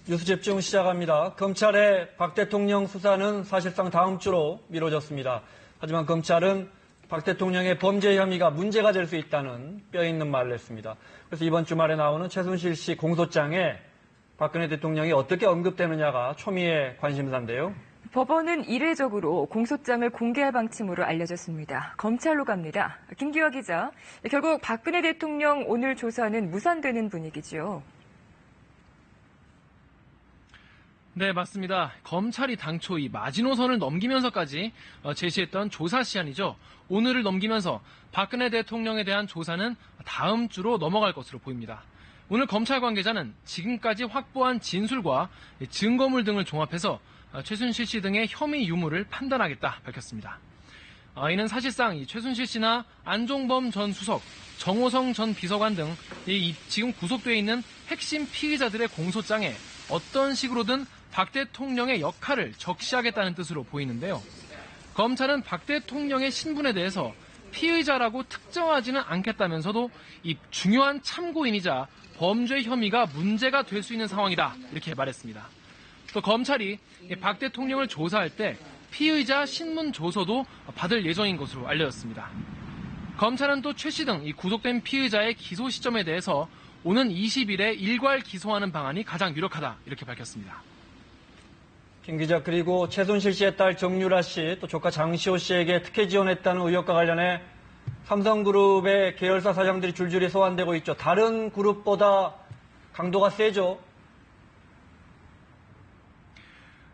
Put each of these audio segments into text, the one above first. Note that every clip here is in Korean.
뉴스 집중 시작합니다. 검찰의 박 대통령 수사는 사실상 다음 주로 미뤄졌습니다. 하지만 검찰은 박 대통령의 범죄 혐의가 문제가 될 수 있다는 뼈있는 말을 했습니다. 그래서 이번 주말에 나오는 최순실 씨 공소장에 박근혜 대통령이 어떻게 언급되느냐가 초미의 관심사인데요. 법원은 이례적으로 공소장을 공개할 방침으로 알려졌습니다. 검찰로 갑니다. 김기화 기자, 결국 박근혜 대통령 오늘 조사는 무산되는 분위기죠. 네, 맞습니다. 검찰이 당초 이 마지노선을 넘기면서까지 제시했던 조사 시한이죠. 오늘을 넘기면서 박근혜 대통령에 대한 조사는 다음 주로 넘어갈 것으로 보입니다. 오늘 검찰 관계자는 지금까지 확보한 진술과 증거물 등을 종합해서 최순실 씨 등의 혐의 유무를 판단하겠다 밝혔습니다. 이는 사실상 이 최순실 씨나 안종범 전 수석, 정호성 전 비서관 등 지금 구속되어 있는 핵심 피의자들의 공소장에 어떤 식으로든 박 대통령의 역할을 적시하겠다는 뜻으로 보이는데요. 검찰은 박 대통령의 신분에 대해서 피의자라고 특정하지는 않겠다면서도 이 중요한 참고인이자 범죄 혐의가 문제가 될 수 있는 상황이다 이렇게 말했습니다. 또 검찰이 박 대통령을 조사할 때 피의자 신문 조서도 받을 예정인 것으로 알려졌습니다. 검찰은 또 최 씨 등 이 구속된 피의자의 기소 시점에 대해서 오는 20일에 일괄 기소하는 방안이 가장 유력하다 이렇게 밝혔습니다. 김 기자, 그리고 최순실 씨의 딸 정유라 씨, 또 조카 장시호 씨에게 특혜 지원했다는 의혹과 관련해 삼성그룹의 계열사 사장들이 줄줄이 소환되고 있죠. 다른 그룹보다 강도가 세죠?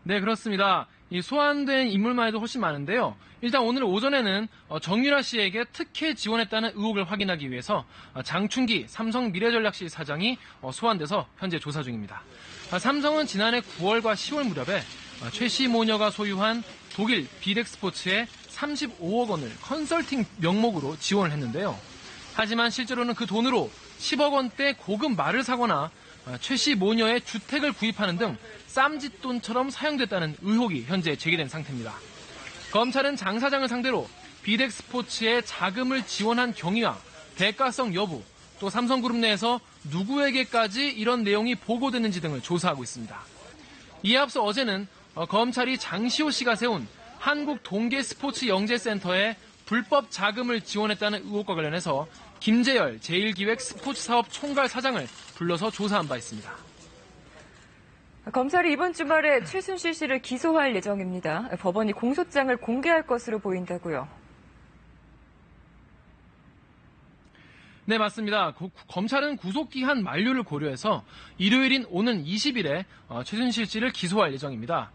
네, 그렇습니다. 이 소환된 인물만 해도 훨씬 많은데요. 일단 오늘 오전에는 정유라 씨에게 특혜 지원했다는 의혹을 확인하기 위해서 장충기 삼성미래전략실 사장이 소환돼서 현재 조사 중입니다. 삼성은 지난해 9월과 10월 무렵에 최 씨 모녀가 소유한 독일 비덱스포츠에 35억 원을 컨설팅 명목으로 지원을 했는데요. 하지만 실제로는 그 돈으로 10억 원대 고급 말을 사거나 최 씨 모녀의 주택을 구입하는 등 쌈짓돈처럼 사용됐다는 의혹이 현재 제기된 상태입니다. 검찰은 장 사장을 상대로 비덱스포츠에 자금을 지원한 경위와 대가성 여부, 또 삼성그룹 내에서 누구에게까지 이런 내용이 보고됐는지 등을 조사하고 있습니다. 이에 앞서 어제는 검찰이 장시호 씨가 세운 한국동계스포츠영재센터에 불법 자금을 지원했다는 의혹과 관련해서 김재열 제1기획 스포츠사업 총괄 사장을 불러서 조사한 바 있습니다. 검찰이 이번 주말에 최순실 씨를 기소할 예정입니다. 법원이 공소장을 공개할 것으로 보인다고요. 네, 맞습니다. 검찰은 구속기한 만료를 고려해서 일요일인 오는 20일에 최순실 씨를 기소할 예정입니다.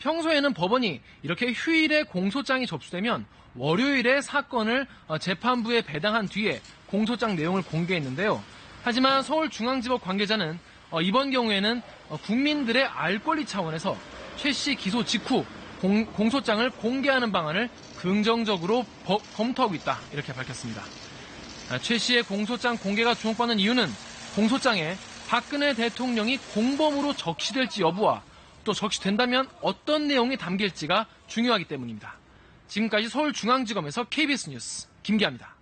평소에는 법원이 이렇게 휴일에 공소장이 접수되면 월요일에 사건을 재판부에 배당한 뒤에 공소장 내용을 공개했는데요. 하지만 서울중앙지법 관계자는 이번 경우에는 국민들의 알 권리 차원에서 최 씨 기소 직후 공소장을 공개하는 방안을 긍정적으로 검토하고 있다 이렇게 밝혔습니다. 최 씨의 공소장 공개가 주목받는 이유는 공소장에 박근혜 대통령이 공범으로 적시될지 여부와 또 적시된다면 어떤 내용이 담길지가 중요하기 때문입니다. 지금까지 서울중앙지검에서 KBS 뉴스 김기아입니다.